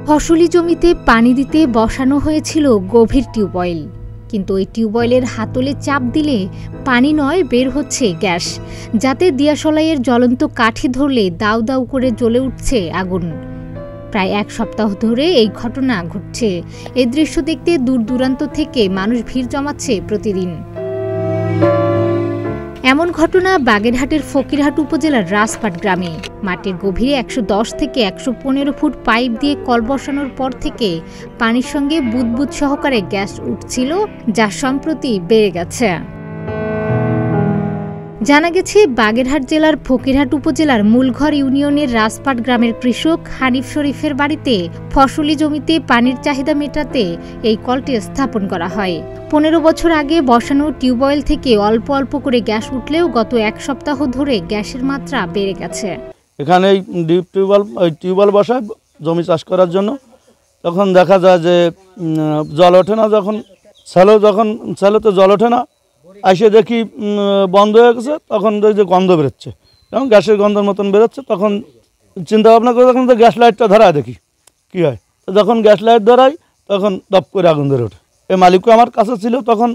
ফসলি জমিতে পানি দিতে বসানো হয়েছিল গভীর টিউবওয়েল, কিন্তু ওই টিউবওয়েলের হাতলে চাপ দিলে পানি নয়, বের হচ্ছে গ্যাস, যাতে দিয়াশলাইয়ের জ্বলন্ত কাঠি ধরলে দাউ দাউ করে জ্বলে উঠছে আগুন। প্রায় এক সপ্তাহ ধরে এই ঘটনা ঘটছে। এই দৃশ্য দেখতে দূর দূরান্ত থেকে মানুষ ভিড় জমাচ্ছে প্রতিদিন। এমন ঘটনা বাগেরহাটের ফকিরহাট উপজেলার রাজপাট গ্রামে। মাটির গভীরে ১১০ থেকে ১১৫ ফুট পাইপ দিয়ে কল বসানোর পর থেকে পানির সঙ্গে বুদবুদ সহকারে গ্যাস উঠছিল, যা সম্প্রতি বেড়ে গেছে। জানা গেছে, বাগেরহাট জেলার ফকিরহাট উপজেলার মূলঘর ইউনিয়নের রাজপাট গ্রামের কৃষক হানিফ শরীফের বাড়িতে ফসলি জমিতে পানির চাহিদা মেটাতে এই কলটি স্থাপন করা হয়। ১৫ বছর আগে বসানো টিউবওয়েল থেকে অল্প অল্প করে গ্যাস উঠলেও গত এক সপ্তাহ ধরে গ্যাসের মাত্রা বেড়ে গেছে। এখানে ডিপ টিউবওয়েল বসায় জমি চাষ করার জন্য। তখন দেখা যায় যে জল ওঠে না, যখন স্যালোতে জল ওঠে না, এসে দেখি বন্ধ হয়ে গেছে। তখন যে গন্ধ বেরোচ্ছে, এবং গ্যাসের গন্ধের মতন বেরোচ্ছে, তখন চিন্তা ভাবনা করে তখন তো গ্যাস লাইটটা ধরায় দেখি কী হয়। তো যখন গ্যাস লাইট ধরাই তখন দপ করে আগুন ধরে ওঠে। এই মালিকও আমার কাছে ছিল, তখন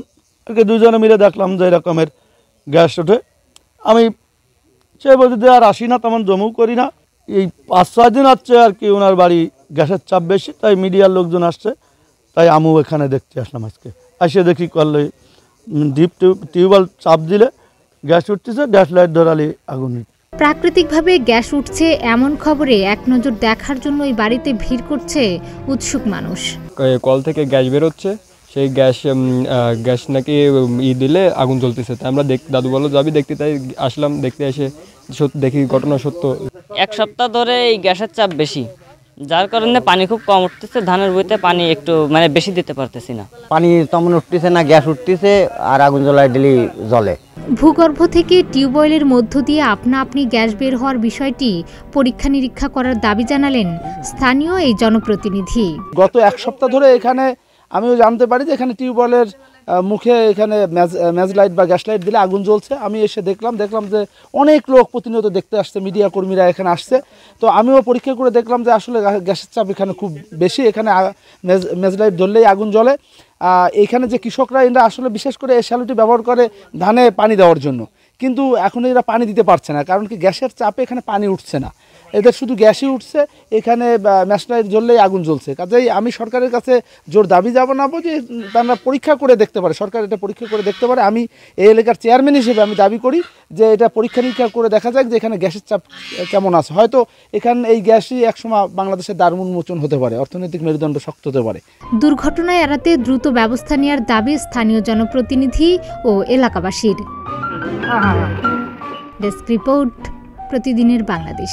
আর কি দুজনে মিলে দেখলাম যে এরকমের গ্যাস ওঠে। আমি সেই বলতে আর আসি না, তেমন জমও করি না। এই ৫-৬ দিন হচ্ছে আর কি ওনার বাড়ি গ্যাসের চাপ বেশি, তাই মিডিয়ার লোকজন আসছে, তাই আমিও এখানে দেখতে আসলাম। আজকে এসে দেখি করলে ডিপ টিউবওয়েল চাপ দিলে গ্যাস উঠতেছে, গ্যাস লাইট ধরালে আগুন। প্রাকৃতিকভাবে গ্যাস উঠছে এমন খবরে এক নজর দেখার জন্য এই বাড়িতে ভিড় করছে উৎসুক মানুষ। কল থেকে গ্যাস বেরোচ্ছে, সেই গ্যাস নাকি দিলে আগুন জ্বলতেছে। তাই আমরা দাদু বলো যাবি দেখতে, তাই আসলাম। দেখতে এসে সত্যি দেখি ঘটনা সত্য। এক সপ্তাহ ধরে এই গ্যাসের চাপ বেশি, যার কারণে পানি খুব কম উঠতেছে। ধানের বইতে পানি একটু বেশি দিতে পারতেছি না। পানি তেমন উঠতেছে না, গ্যাস উঠতেছে আর আগুন জ্বলায় ডেলি জ্বলে। ভূগর্ভ থেকে টিউবওয়েলের মধ্য দিয়ে আপনা আপনি গ্যাস বের হওয়ার বিষয়টি পরীক্ষা নিরীক্ষা করার দাবি জানালেন স্থানীয় এই জনপ্রতিনিধি। গত এক সপ্তাহ ধরে এখানে আমিও জানতে পারি যে এখানে টিউবওয়েলের মুখে এখানে ম্যাজ লাইট বা গ্যাস লাইট দিলে আগুন জ্বলছে। আমি এসে দেখলাম যে অনেক লোক প্রতিনিয়ত দেখতে আসছে, মিডিয়া কর্মীরা এখানে আসছে। তো আমিও পরীক্ষা করে দেখলাম যে আসলে গ্যাসের চাপ এখানে খুব বেশি। এখানে ম্যাজ লাইট ধরলেই আগুন জ্বলে। এখানে যে কৃষকরা এরা আসলে বিশেষ করে এই শ্যালোটি ব্যবহার করে ধানে পানি দেওয়ার জন্য, কিন্তু এখন এরা পানি দিতে পারছে না, কারণ কি গ্যাসের চাপে এখানে পানি উঠছে না, এদের শুধু গ্যাসই উঠছে। এখানে ম্যাচ লাইট জ্বললেই আগুন জ্বলছে। কাজেই আমি সরকারের কাছে জোর দাবি জানাবো যে তারা পরীক্ষা করে দেখতে পারে, সরকার এটা পরীক্ষা করে দেখতে পারে। আমি এই এলাকার চেয়ারম্যান হিসেবে আমি দাবি করি যে এটা পরীক্ষা নিরীক্ষা করে দেখা যাক যে এখানে গ্যাসের চাপ কেমন আছে। হয়তো এখানে এই গ্যাসই একসময় বাংলাদেশের দ্বার উন্মোচন হতে পারে, অর্থনৈতিক মেরুদণ্ড শক্ত হতে পারে। দুর্ঘটনা এড়াতে দ্রুত ব্যবস্থা নেওয়ার দাবি স্থানীয় জনপ্রতিনিধি ও এলাকাবাসীর। ডেস্ক রিপোর্ট, প্রতিদিনের বাংলাদেশ।